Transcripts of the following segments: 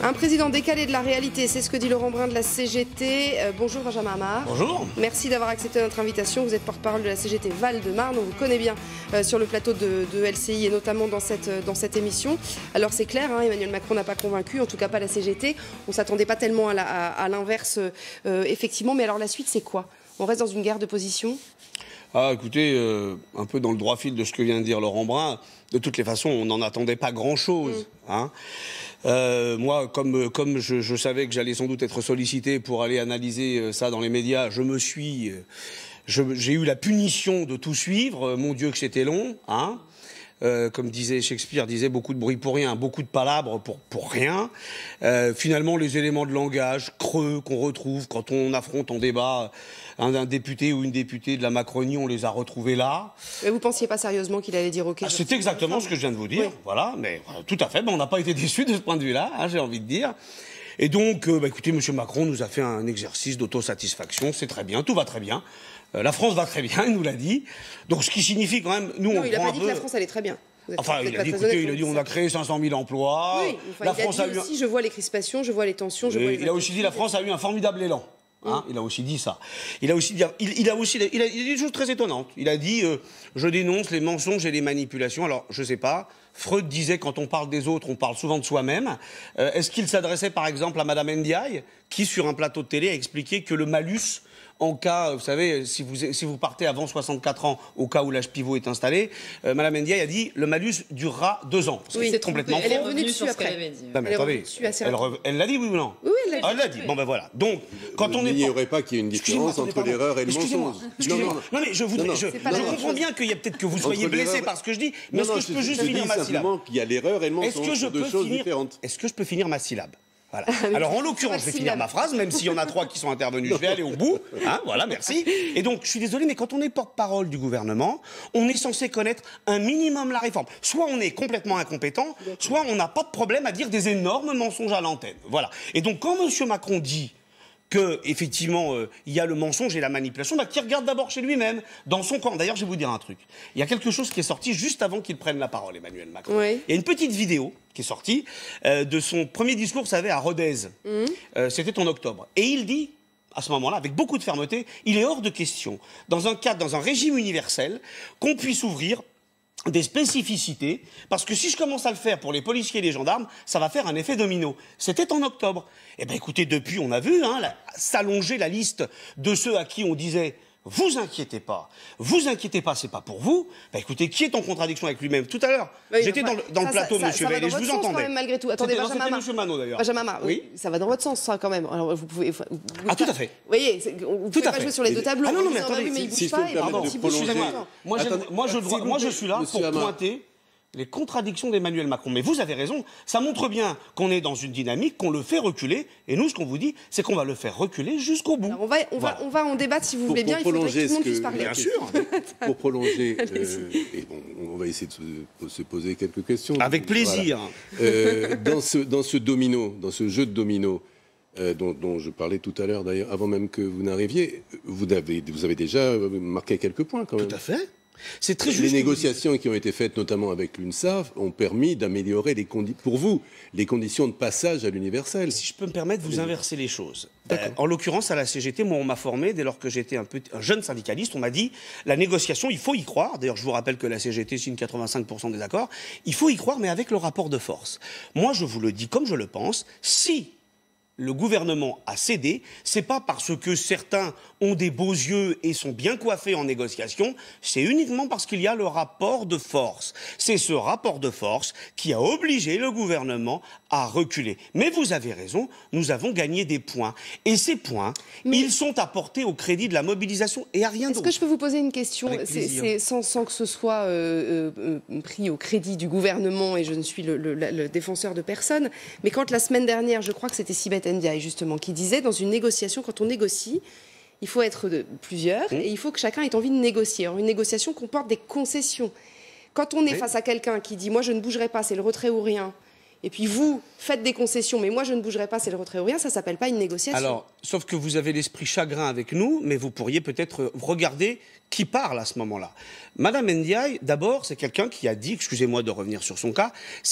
Un président décalé de la réalité, c'est ce que dit Laurent Brun de la CGT. Bonjour Benjamin Amar. Bonjour. Merci d'avoir accepté notre invitation. Vous êtes porte-parole de la CGT Val-de-Marne. On vous connaît bien sur le plateau de LCI et notamment dans cette émission. Alors c'est clair, hein, Emmanuel Macron n'a pas convaincu, en tout cas pas la CGT. On ne s'attendait pas tellement à l'inverse, effectivement. Mais alors la suite, c'est quoi? On reste dans une guerre de position? Ah, écoutez, un peu dans le droit fil de ce que vient de dire Laurent Brun, de toutes les façons, on n'en attendait pas grand-chose. Hein. Moi, comme je savais que j'allais sans doute être sollicité pour aller analyser ça dans les médias, j'ai eu la punition de tout suivre. Mon Dieu que c'était long. Hein. Comme disait Shakespeare, disait beaucoup de bruit pour rien, beaucoup de palabres pour rien. Finalement, les éléments de langage creux qu'on retrouve quand on affronte en débat un député ou une députée de la Macronie, on les a retrouvés là. Mais vous pensiez pas sérieusement qu'il allait dire OK? C'est exactement ce que je viens de vous dire. Oui. Voilà, mais tout à fait. Ben, on n'a pas été déçus de ce point de vue-là, hein, j'ai envie de dire. Et donc, écoutez, M. Macron nous a fait un exercice d'autosatisfaction. C'est très bien, tout va très bien. La France va très bien, il nous l'a dit. Donc, ce qui signifie quand même, nous, non, on il n'a pas dit que la France allait très bien. Enfin, il a dit, écoutez, il a dit on a créé 500 000 emplois. Oui, enfin, la France a dit aussi, je vois les crispations, je vois les tensions, je vois les... Il a aussi dit la France a eu un formidable élan. Hein, il a aussi dit ça. Il a dit des choses très étonnantes. Il a dit je dénonce les mensonges et les manipulations. Alors, je sais pas. Freud disait quand on parle des autres, on parle souvent de soi-même. Est-ce qu'il s'adressait par exemple à Madame Ndiaye, qui sur un plateau de télé a expliqué que le malus, en cas, vous savez, si vous partez avant 64 ans, au cas où l'âge pivot est installé, Madame Ndiaye a dit le malus durera 2 ans. Oui, c'est complètement faux. Elle est revenue dessus après. Elle l'a dit, oui ou non? Oui, elle l'a dit. Bon ben voilà. Donc, quand on il n'y aurait pas qu'il y ait une différence entre l'erreur et le mensonge. Excusez-moi. Non mais je comprends bien qu'il y a peut-être que vous soyez blessé par ce que je dis, mais est-ce que je peux juste finir ma syllabe? Qu'il y a l'erreur et le mensonge, sont deux choses différentes. Est-ce que je peux finir ma syllabe? Voilà. Alors en l'occurrence, je vais finir ma phrase, même s'il y en a 3 qui sont intervenus, je vais aller au bout. Hein, voilà, merci. Et donc, je suis désolé, mais quand on est porte-parole du gouvernement, on est censé connaître un minimum la réforme. Soit on est complètement incompétent, soit on n'a pas de problème à dire des énormes mensonges à l'antenne. Voilà. Et donc, quand M. Macron dit que effectivement il y a le mensonge et la manipulation, qu'il regarde d'abord chez lui-même, dans son camp. D'ailleurs, je vais vous dire un truc. Il y a quelque chose qui est sorti juste avant qu'il prenne la parole, Emmanuel Macron. Oui. Il y a une petite vidéo qui est sortie de son premier discours, vous savez, à Rodez. C'était en octobre. Et il dit, à ce moment-là, avec beaucoup de fermeté, il est hors de question, dans un régime universel, qu'on puisse ouvrir des spécificités, parce que si je commence à le faire pour les policiers et les gendarmes, ça va faire un effet domino. C'était en octobre. Eh bien écoutez, depuis, on a vu s'allonger la liste de ceux à qui on disait « Vous inquiétez pas, c'est pas pour vous ». Ben écoutez, qui est en contradiction avec lui-même? Tout à l'heure, j'étais dans le plateau, monsieur Vélez, je vous entendais. Même, malgré tout. Attendez, Benjamin Amar. Monsieur Manot, d'ailleurs. Benjamin Amar, oui, ça va dans votre sens, ça, quand même. Alors, vous pouvez... tout à fait. Vous voyez, vous ne pouvez pas jouer sur les deux tableaux. Ah non, mais attendez, mais il si bouge pas, je peux me permettre de prolonger... Moi, je suis là pour pointer les contradictions d'Emmanuel Macron. Mais vous avez raison, ça montre bien qu'on est dans une dynamique, qu'on le fait reculer, et nous, ce qu'on vous dit, c'est qu'on va le faire reculer jusqu'au bout. Alors on va en débattre, si vous voulez bien, il faudrait que tout le monde puisse parler. Bien sûr. Pour prolonger, on va essayer de se poser quelques questions. Avec plaisir. Voilà. Dans ce jeu de domino, dont je parlais tout à l'heure, d'ailleurs, avant même que vous n'arriviez, vous avez déjà marqué quelques points, quand même. Tout à fait. C'est très juste. Les négociations qui ont été faites, notamment avec l'UNSAF, ont permis d'améliorer pour vous les conditions de passage à l'universel. Si je peux me permettre, vous inversez les choses. En l'occurrence, à la CGT, moi, on m'a formé, dès lors que j'étais un jeune syndicaliste, on m'a dit, la négociation, il faut y croire. D'ailleurs, je vous rappelle que la CGT signe 85% des accords. Il faut y croire, mais avec le rapport de force. Moi, je vous le dis comme je le pense, si le gouvernement a cédé, c'est pas parce que certains ont des beaux yeux et sont bien coiffés en négociation, c'est uniquement parce qu'il y a le rapport de force. C'est ce rapport de force qui a obligé le gouvernement à reculer. Mais vous avez raison, nous avons gagné des points. Et ces points, ils sont apportés au crédit de la mobilisation et à rien d'autre. Est-ce que je peux vous poser une question sans que ce soit pris au crédit du gouvernement, et je ne suis le défenseur de personne, mais quand la semaine dernière, je crois que c'était Sibeth Ndiaye justement, qui disait dans une négociation, quand on négocie, il faut être plusieurs et il faut que chacun ait envie de négocier. Alors une négociation comporte des concessions. Quand on est face à quelqu'un qui dit « moi je ne bougerai pas, c'est le retrait ou rien », et puis vous faites des concessions, mais moi je ne bougerai pas, c'est le retrait ou rien, ça s'appelle pas une négociation. Alors, sauf que vous avez l'esprit chagrin avec nous, mais vous pourriez peut-être regarder qui parle à ce moment-là. Madame Ndiaye, d'abord, c'est quelqu'un qui a dit, excusez-moi de revenir sur son cas,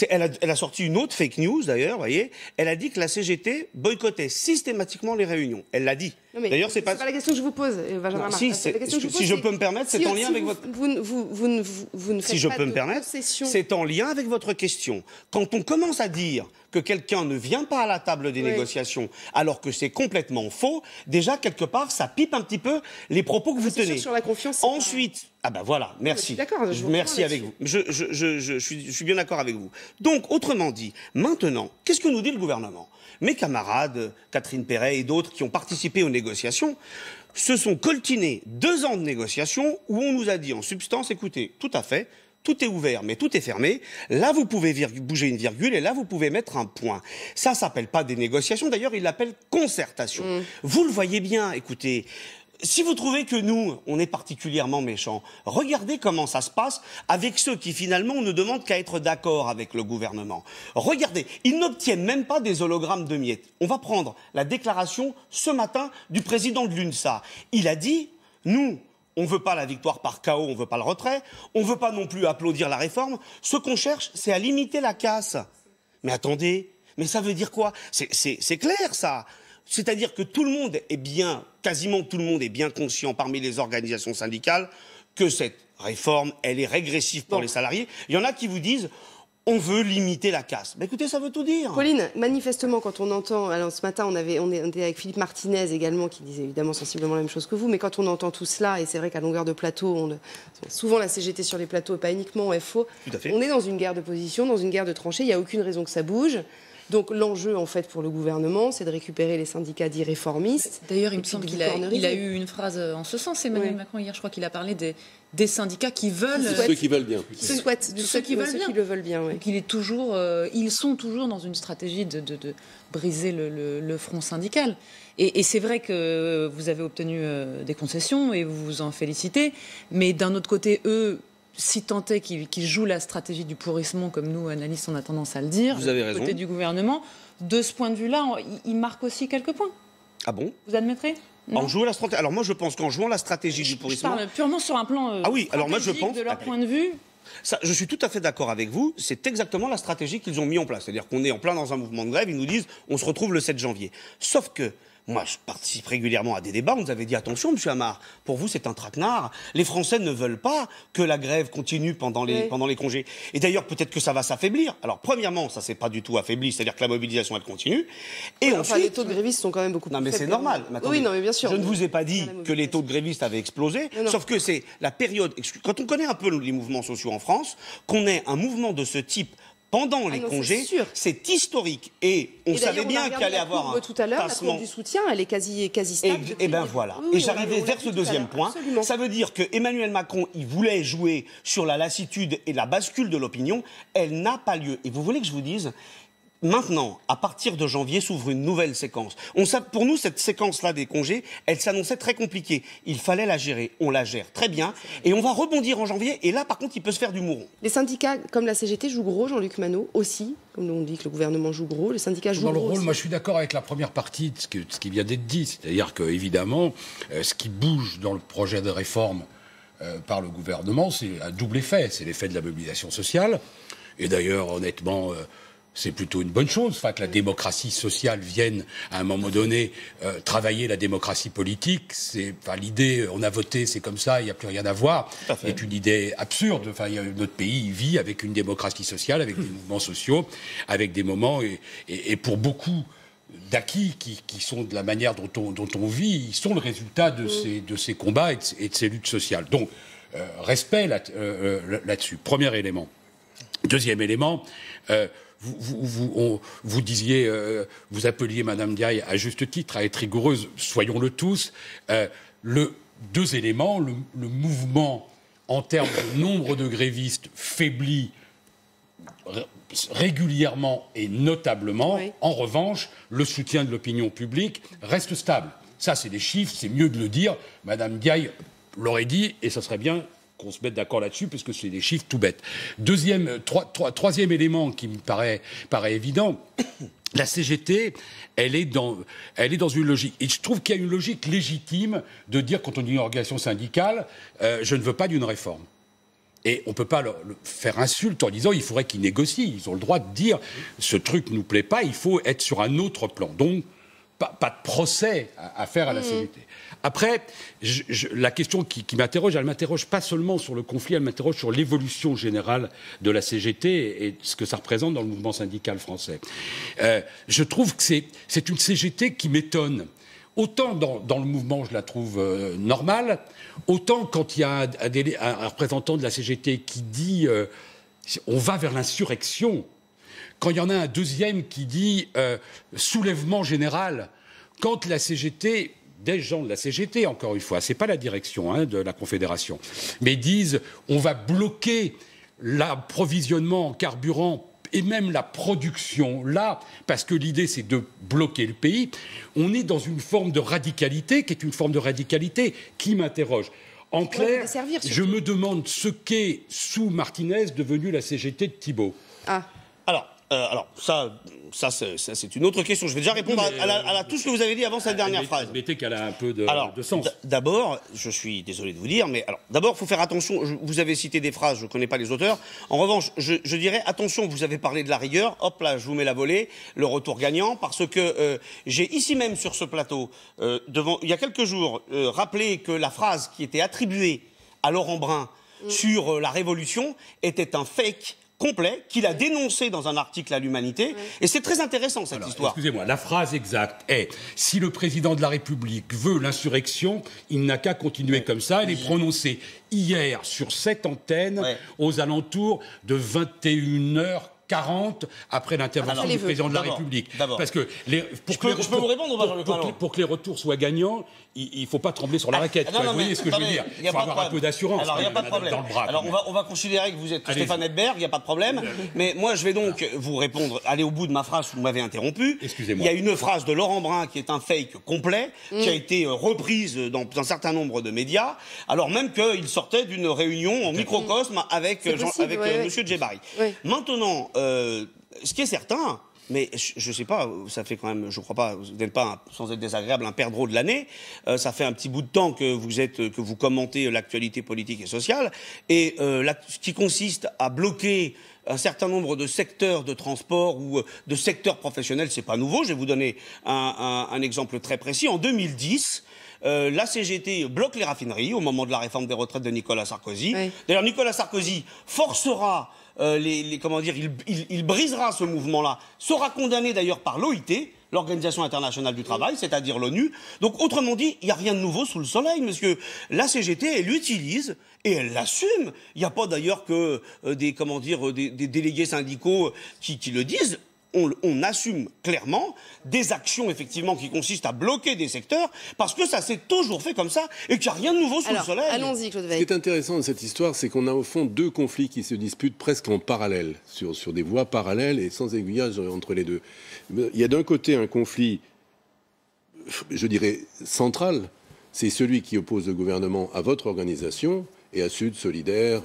elle a sorti une autre fake news d'ailleurs, voyez, elle a dit que la CGT boycottait systématiquement les réunions. Elle l'a dit. D'ailleurs, c'est pas la question que je vous pose, Benjamin Marc. Si je peux me permettre, c'est en lien avec votre... Vous ne faites si je pas peux de me permettre, concession. c'est en lien avec votre question. Quand on commence à dire que quelqu'un ne vient pas à la table des négociations alors que c'est complètement faux, déjà, quelque part, ça pipe un petit peu les propos que vous tenez. Sur la confiance, ensuite, ah ben voilà, merci. Merci avec vous. Je suis bien d'accord avec vous. Donc, autrement dit, maintenant, qu'est-ce que nous dit le gouvernement ? Mes camarades, Catherine Perret et d'autres qui ont participé aux négociations, se sont coltinés 2 ans de négociations où on nous a dit en substance, écoutez, tout à fait, tout est ouvert, mais tout est fermé. Là, vous pouvez bouger une virgule et là, vous pouvez mettre un point. Ça s'appelle pas des négociations. D'ailleurs, ils l'appellent concertation. Vous le voyez bien, écoutez. Si vous trouvez que nous, on est particulièrement méchants, regardez comment ça se passe avec ceux qui, finalement, ne demandent qu'à être d'accord avec le gouvernement. Regardez, ils n'obtiennent même pas des hologrammes de miettes. On va prendre la déclaration ce matin du président de l'UNSA. Il a dit, nous, on ne veut pas la victoire par chaos, on ne veut pas le retrait, on ne veut pas non plus applaudir la réforme. Ce qu'on cherche, c'est à limiter la casse. Mais attendez, mais ça veut dire quoi ? C'est clair, ça. C'est-à-dire que tout le monde est bien, quasiment tout le monde est bien conscient parmi les organisations syndicales que cette réforme, elle est régressive pour les salariés. Il y en a qui vous disent on veut limiter la casse. Mais écoutez, ça veut tout dire. Pauline, manifestement, quand on entend... Alors ce matin, on était avec Philippe Martinez également, qui disait évidemment sensiblement la même chose que vous, mais quand on entend tout cela, et c'est vrai qu'à longueur de plateau, souvent la CGT sur les plateaux, et pas uniquement en FO, on est dans une guerre de position, dans une guerre de tranchées, il n'y a aucune raison que ça bouge. Donc l'enjeu, en fait, pour le gouvernement, c'est de récupérer les syndicats dits réformistes. D'ailleurs, il me semble qu'il a eu une phrase en ce sens, Emmanuel Macron, hier. Je crois qu'il a parlé des syndicats qui veulent... Ceux qui veulent bien. Ceux qui le veulent bien, oui. Ils sont toujours dans une stratégie de briser le front syndical. Et c'est vrai que vous avez obtenu des concessions et vous vous en félicitez. Mais d'un autre côté, eux... si tant est qu'ils jouent la stratégie du pourrissement, comme nous, analystes, on a tendance à le dire, vous avez raison. Côté du gouvernement, de ce point de vue-là, il marque aussi quelques points. Ah bon ? Vous admettrez ? En jouant la stratégie. Alors moi, je pense qu'en jouant la stratégie du pourrissement... Je parle purement sur un plan alors moi, je pense, de leur point de vue. Ça, je suis tout à fait d'accord avec vous. C'est exactement la stratégie qu'ils ont mis en place. C'est-à-dire qu'on est en plein dans un mouvement de grève. Ils nous disent on se retrouve le 7 janvier. Sauf que moi, je participe régulièrement à des débats. On nous avait dit attention, monsieur Amar, pour vous, c'est un traquenard. Les Français ne veulent pas que la grève continue pendant les congés. Et d'ailleurs, peut-être que ça va s'affaiblir. Alors, premièrement, ça s'est pas du tout affaibli, c'est-à-dire que la mobilisation, elle continue. Et ensuite, les taux de grévistes sont quand même beaucoup plus faibles. Non, mais c'est normal. Mais oui, non, mais bien sûr. Je ne vous ai pas dit que les taux de grévistes avaient explosé, sauf que c'est la période. Quand on connaît un peu les mouvements sociaux en France, qu'on ait un mouvement de ce type pendant les congés, c'est historique. Et on savait bien qu'il allait avoir un tout à l'heure, la courbe du soutien, elle est quasi stable. Et bien voilà. Et j'arrivais vers ce deuxième point. Absolument. Ça veut dire que Emmanuel Macron, il voulait jouer sur la lassitude et la bascule de l'opinion. Elle n'a pas lieu. Et vous voulez que je vous dise, maintenant, à partir de janvier, s'ouvre une nouvelle séquence. Pour nous, cette séquence-là des congés, elle s'annonçait très compliquée. Il fallait la gérer. On la gère très bien. Et on va rebondir en janvier. Et là, par contre, il peut se faire du mouron. Les syndicats, comme la CGT, jouent gros, Jean-Luc Manot, aussi. Comme on dit que le gouvernement joue gros, les syndicats jouent gros. Dans le rôle, aussi. moi, je suis d'accord avec la première partie de ce qui vient d'être dit. C'est-à-dire que, évidemment, ce qui bouge dans le projet de réforme par le gouvernement, c'est un double effet. C'est l'effet de la mobilisation sociale. Et d'ailleurs, honnêtement... c'est plutôt une bonne chose, que la démocratie sociale vienne à un moment donné travailler la démocratie politique. L'idée, on a voté, c'est comme ça, il n'y a plus rien à voir, est une idée absurde. Notre pays vit avec une démocratie sociale, avec des mouvements sociaux, avec des moments, et pour beaucoup d'acquis qui sont de la manière dont on vit, ils sont le résultat de ces combats et de ces luttes sociales. Donc, respect là-dessus. Premier élément. Deuxième élément, vous disiez, vous appeliez Madame Ndiaye à juste titre à être rigoureuse, soyons-le tous. Deux éléments, le mouvement en termes de nombre de grévistes faiblit régulièrement et notablement. Oui. En revanche, le soutien de l'opinion publique reste stable. Ça, c'est des chiffres, c'est mieux de le dire. Madame Ndiaye l'aurait dit, et ça serait bien qu'on se mette d'accord là-dessus, parce que c'est des chiffres tout bêtes. Troisième élément qui me paraît évident, la CGT, elle est dans une logique. Et je trouve qu'il y a une logique légitime de dire, quand on dit une organisation syndicale, je ne veux pas d'une réforme. Et on ne peut pas leur faire insulte en disant il faudrait qu'ils négocient. Ils ont le droit de dire ce truc ne nous plaît pas, il faut être sur un autre plan. Donc, pas de procès à faire à la CGT. Après, la question qui m'interroge, elle ne m'interroge pas seulement sur le conflit, elle m'interroge sur l'évolution générale de la CGT et ce que ça représente dans le mouvement syndical français. Je trouve que c'est une CGT qui m'étonne. Autant dans le mouvement, je la trouve normale, autant quand il y a un représentant de la CGT qui dit on va vers l'insurrection, quand il y en a un deuxième qui dit soulèvement général, quand la CGT, des gens de la CGT, encore une fois, c'est pas la direction de la Confédération, mais disent on va bloquer l'approvisionnement en carburant et même la production, là, parce que l'idée c'est de bloquer le pays, on est dans une forme de radicalité qui est une forme de radicalité qui m'interroge. En clair, je me demande ce qu'est sous Martinez devenu la CGT de Thibault. Ah. Alors, ça c'est une autre question. Je vais déjà répondre à tout ce que vous avez dit avant cette dernière phrase. Admettez qu'elle a un peu de sens. D'abord, je suis désolé de vous dire, mais d'abord, il faut faire attention. Vous avez cité des phrases, je ne connais pas les auteurs. En revanche, je dirais, attention, vous avez parlé de la rigueur. Hop là, je vous mets la volée, le retour gagnant, parce que j'ai ici même sur ce plateau, il y a quelques jours, rappelé que la phrase qui était attribuée à Laurent Brun sur la Révolution était un fake complet, qu'il a dénoncé dans un article à l'Humanité. Et c'est très intéressant, cette histoire. Excusez-moi, la phrase exacte est « Si le président de la République veut l'insurrection, il n'a qu'à continuer comme ça ». Elle est prononcée hier sur cette antenne aux alentours de 21h40 après l'intervention du président de la République. Parce que je peux vous répondre, pour que les retours soient gagnants, il ne faut pas trembler sur la raquette. Vous voyez ce que je veux dire? Il faut avoir un peu d'assurance. Alors, il n'y a pas de problème. Alors, on va considérer que vous êtes Stéphane Edberg, il n'y a pas de problème. Mais moi, je vais donc vous répondre, aller au bout de ma phrase, vous m'avez interrompu. Excusez-moi. Il y a une phrase de Laurent Brun qui est un fake complet, qui a été reprise dans un certain nombre de médias, alors même qu'il sortait d'une réunion en microcosme avec M. Djebari. Maintenant, ce qui est certain, mais je ne sais pas, ça fait quand même, je ne crois pas, vous n'êtes pas, sans être désagréable, un perdreau de l'année. Ça fait un petit bout de temps que vous commentez l'actualité politique et sociale. Et ce qui consiste à bloquer un certain nombre de secteurs de transport ou de secteurs professionnels, c'est pas nouveau. Je vais vous donner un exemple très précis. En 2010, la CGT bloque les raffineries au moment de la réforme des retraites de Nicolas Sarkozy. Oui. D'ailleurs, Nicolas Sarkozy forcera il brisera ce mouvement-là, sera condamné d'ailleurs par l'OIT, l'Organisation internationale du travail, c'est-à-dire l'ONU. Donc, autrement dit, il n'y a rien de nouveau sous le soleil, monsieur. La CGT, elle l'utilise et elle l'assume. Il n'y a pas d'ailleurs que des délégués syndicaux qui le disent. On assume clairement des actions, effectivement, qui consistent à bloquer des secteurs, parce que ça s'est toujours fait comme ça, et qu'il n'y a rien de nouveau sous le soleil. Allons-y, Claude Weick. Ce qui est intéressant dans cette histoire, c'est qu'on a au fond deux conflits qui se disputent presque en parallèle, sur des voies parallèles et sans aiguillage entre les deux. Il y a d'un côté un conflit, je dirais, central, c'est celui qui oppose le gouvernement à votre organisation et à Sud, Solidaire...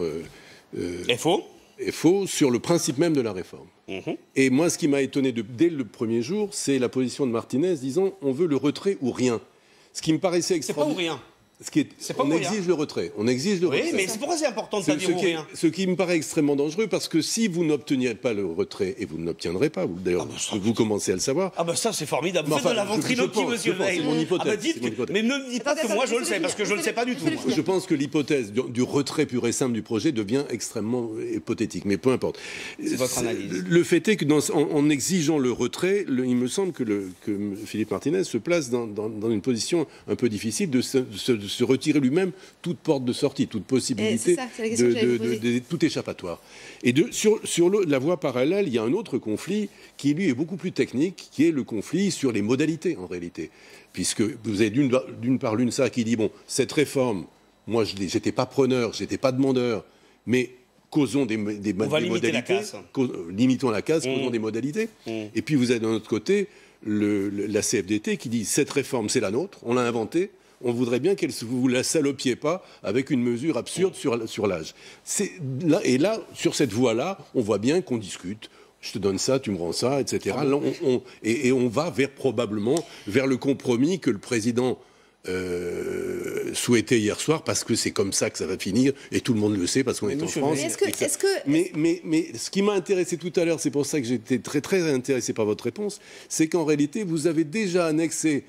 FO, sur le principe même de la réforme. Et moi, ce qui m'a étonné dès le premier jour, c'est la position de Martinez disant on veut le retrait ou rien. Ce qui me paraissait extraordinaire. C'est pas ou rien. On exige le retrait. On exige le retrait. Oui, mais c'est pourquoi c'est important de pas dire ou rien. Ce qui me paraît extrêmement dangereux, parce que si vous n'obteniez pas le retrait, et vous ne l'obtiendrez pas, d'ailleurs, vous commencez à le savoir. Ah ben ça, c'est formidable. Vous faites de la ventriloquie, monsieur Veil. C'est mon hypothèse. Mais ne me dites pas que moi je le sais, parce que je ne le sais pas du tout. Je pense que l'hypothèse du retrait pur et simple du projet devient extrêmement hypothétique, mais peu importe. C'est votre analyse. Le fait est que en exigeant le retrait, il me semble que Philippe Martinez se place dans une position un peu difficile de se retirer lui-même toute porte de sortie, toute possibilité, tout échappatoire. Et sur la voie parallèle, il y a un autre conflit qui, lui, est beaucoup plus technique, qui est le conflit sur les modalités, en réalité. Puisque vous avez d'une part l'UNSA qui dit, bon, cette réforme, moi, j'étais pas preneur, j'étais pas demandeur, mais causons des modalités. Limitons la casse, causons des modalités. Et puis vous avez d'un autre côté la CFDT qui dit, cette réforme, c'est la nôtre, on l'a inventée, on voudrait bien qu'elle vous la salopiez pas avec une mesure absurde sur l'âge. Et là, sur cette voie-là, on voit bien qu'on discute. Je te donne ça, tu me rends ça, etc. Là, on va probablement vers le compromis que le président souhaitait hier soir, parce que c'est comme ça que ça va finir, et tout le monde le sait, parce qu'on est en France. Mais ce qui m'a intéressé tout à l'heure, c'est pour ça que j'étais très, très intéressé par votre réponse, c'est qu'en réalité, vous avez déjà annexé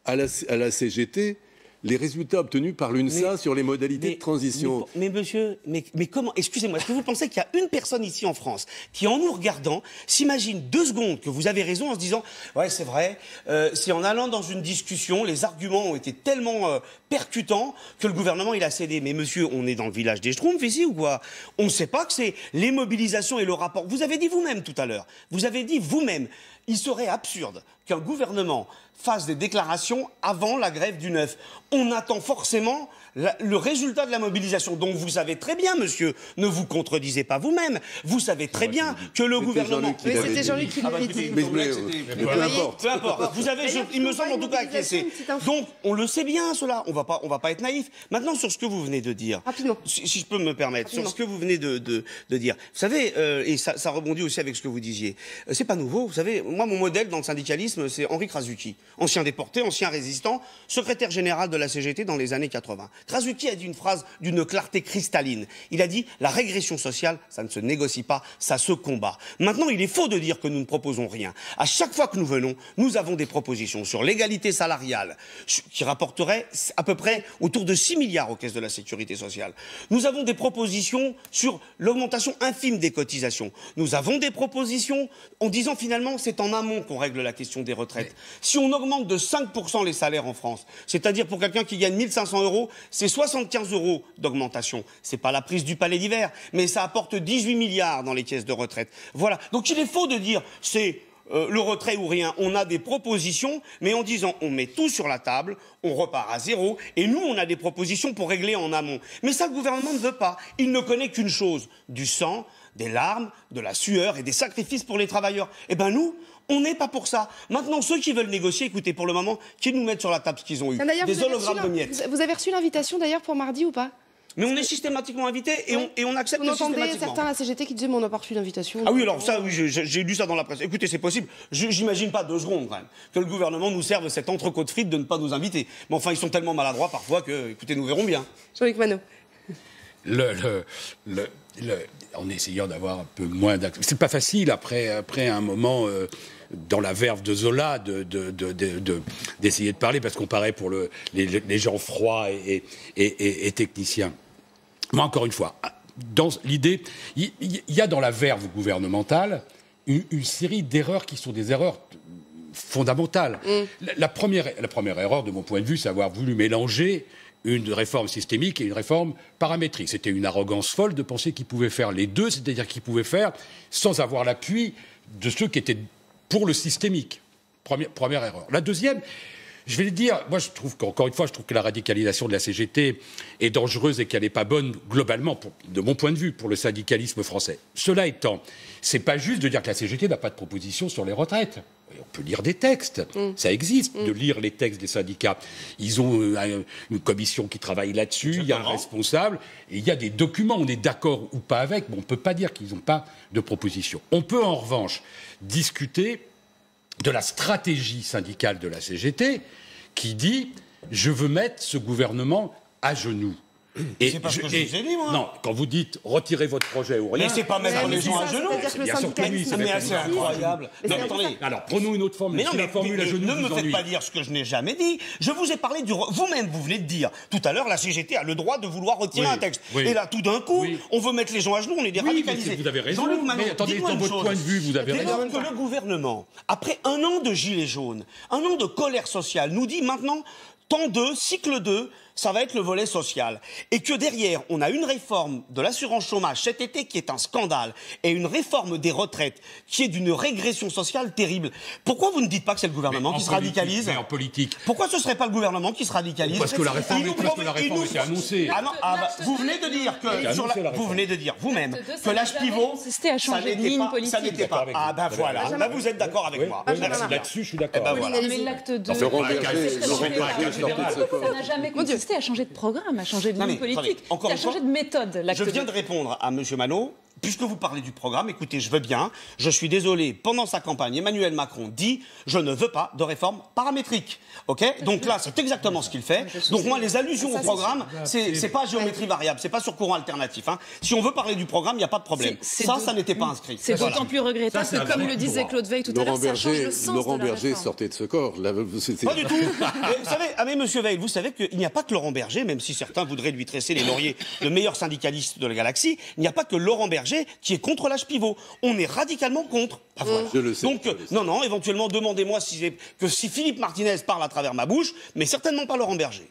à la CGT les résultats obtenus par l'UNSA sur les modalités de transition. Mais monsieur, comment, excusez-moi, est-ce que vous pensez qu'il y a une personne ici en France qui, en nous regardant, s'imagine 2 secondes que vous avez raison en se disant « Ouais, c'est vrai, c'est en allant dans une discussion, les arguments ont été tellement percutants que le gouvernement, il a cédé. » Mais monsieur, on est dans le village des Schtroumpfs ici ou quoi? On ne sait pas que c'est les mobilisations et le rapport. Vous avez dit vous-même tout à l'heure, il serait absurde qu'un gouvernement fasse des déclarations avant la grève du 9. On attend forcément le résultat de la mobilisation. Donc vous savez très bien, monsieur, ne vous contredisez pas vous-même. Vous savez très bien que le gouvernement... Oui, c'était Jean-Luc qui l'avait dit. Peu importe. Vous avez, il me semble en tout cas acquiescé. Donc on le sait bien, cela. On va pas être naïf. Maintenant, sur ce que vous venez de dire... Rapidement. Si je peux me permettre, sur ce que vous venez de dire. Vous savez, et ça rebondit aussi avec ce que vous disiez, c'est pas nouveau. Vous savez, moi, mon modèle dans le syndicalisme, c'est Henri Krasucki. Ancien déporté, ancien résistant, secrétaire général de la CGT dans les années 80. Krasucki a dit une phrase d'une clarté cristalline. Il a dit « La régression sociale, ça ne se négocie pas, ça se combat ». Maintenant, il est faux de dire que nous ne proposons rien. À chaque fois que nous venons, nous avons des propositions sur l'égalité salariale qui rapporteraient à peu près autour de 6 milliards aux caisses de la sécurité sociale. Nous avons des propositions sur l'augmentation infime des cotisations. Nous avons des propositions en disant finalement c'est en amont qu'on règle la question des retraites. Si on augmente de 5% les salaires en France, c'est-à-dire pour quelqu'un qui gagne 1 500 €, c'est 75 € d'augmentation. C'est pas la prise du palais d'hiver, mais ça apporte 18 milliards dans les caisses de retraite. Voilà. Donc il est faux de dire c'est le retrait ou rien. On a des propositions, mais en disant on met tout sur la table, on repart à zéro, et nous on a des propositions pour régler en amont. Mais ça le gouvernement ne veut pas. Il ne connaît qu'une chose, du sang, des larmes, de la sueur et des sacrifices pour les travailleurs. Eh ben nous, on n'est pas pour ça. Maintenant, ceux qui veulent négocier, écoutez, pour le moment, qu'ils nous mettent sur la table ce qu'ils ont eu. Des hologrammes de miettes. Vous avez reçu l'invitation d'ailleurs pour mardi ou pas? Mais on est systématiquement invité et on accepte systématiquement. On entendait certains à la CGT qui disaient mais on n'a pas reçu l'invitation. Ah oui, alors ça, oui, j'ai lu ça dans la presse. Écoutez, c'est possible. J'imagine pas 2 secondes quand même que le gouvernement nous serve cette entrecôte frite de ne pas nous inviter. Mais enfin, ils sont tellement maladroits parfois que, écoutez, nous verrons bien. Jean-Luc Manot. En essayant d'avoir un peu moins d'action. C'est pas facile après un moment dans la verve de Zola d'essayer de parler parce qu'on paraît pour les gens froids et techniciens. Moi, encore une fois, dans l'idée, il y a dans la verve gouvernementale une série d'erreurs qui sont des erreurs fondamentales. La première erreur, de mon point de vue, c'est avoir voulu mélanger une réforme systémique et une réforme paramétrique. C'était une arrogance folle de penser qu'ils pouvaient faire les deux, c'est-à-dire qu'ils pouvaient faire sans avoir l'appui de ceux qui étaient pour le systémique. Première erreur. La deuxième, je vais le dire, moi je trouve qu'encore une fois, je trouve que la radicalisation de la CGT est dangereuse et qu'elle n'est pas bonne globalement, de mon point de vue, pour le syndicalisme français. Cela étant, c'est pas juste de dire que la CGT n'a pas de proposition sur les retraites. On peut lire des textes, ça existe, de lire les textes des syndicats. Ils ont une commission qui travaille là-dessus, il y a un responsable, et il y a des documents, on est d'accord ou pas avec, mais on ne peut pas dire qu'ils n'ont pas de proposition. On peut en revanche discuter de la stratégie syndicale de la CGT qui dit « je veux mettre ce gouvernement à genoux ». C'est pas ce que je vous ai dit, moi. Non, quand vous dites retirez votre projet ou rien. Mais c'est pas mettre les gens à genoux. Bien sûr que oui, c'est incroyable. Non, attendez. Alors, prenons une autre formule. Mais non, mais formule à genoux, ne me faites pas dire ce que je n'ai jamais dit. Je vous ai parlé du. Vous-même, vous venez de dire tout à l'heure, la CGT a le droit de vouloir retirer un texte. Et là, tout d'un coup, on veut mettre les gens à genoux, on est des radicalisés. Vous avez raison. Mais attendez, dans votre point de vue, vous avez raison. Que le gouvernement, après un an de gilets jaunes, un an de colère sociale, nous dit maintenant. Temps 2, cycle 2, ça va être le volet social. Et que derrière, on a une réforme de l'assurance chômage cet été qui est un scandale et une réforme des retraites qui est d'une régression sociale terrible. Pourquoi vous ne dites pas que c'est le gouvernement qui se radicalise ? Mais en politique. Pourquoi ce ne serait pas le gouvernement qui se radicalise ? Parce que la réforme était annoncée. Ah non, vous venez de dire que vous venez de dire vous-même que l'âge pivot, ça n'était pas. Ah ben voilà, là vous êtes d'accord avec moi. Là-dessus, je suis d'accord. Mais l'acte 2. Ça n'a jamais consisté à changer de programme, à changer de ligne politique, à changer de méthode. Je viens de répondre à M. Manot. Puisque vous parlez du programme, écoutez, je veux bien. Je suis désolé, pendant sa campagne, Emmanuel Macron dit « Je ne veux pas de réforme paramétrique ». OK ? Donc là, c'est exactement ce qu'il fait. Donc moi, les allusions au programme, c'est pas géométrie variable, c'est pas sur courant alternatif. Hein. Si on veut parler du programme, il n'y a pas de problème. Ça n'était pas inscrit. C'est d'autant plus regrettable que, comme le disait Claude Veil tout à l'heure, ça change le sens Laurent de la Berger réforme. sortait de ce corps. Pas du tout. Vous savez, monsieur Veil, vous savez qu'il n'y a pas que Laurent Berger, même si certains voudraient lui tresser les lauriers de meilleur syndicaliste de la galaxie, il n'y a pas que Laurent Berger qui est contre l'âge pivot. On est radicalement contre. Ah, voilà. Je le sais. Donc, non, éventuellement, demandez-moi si Philippe Martinez parle à travers ma bouche, mais certainement pas Laurent Berger.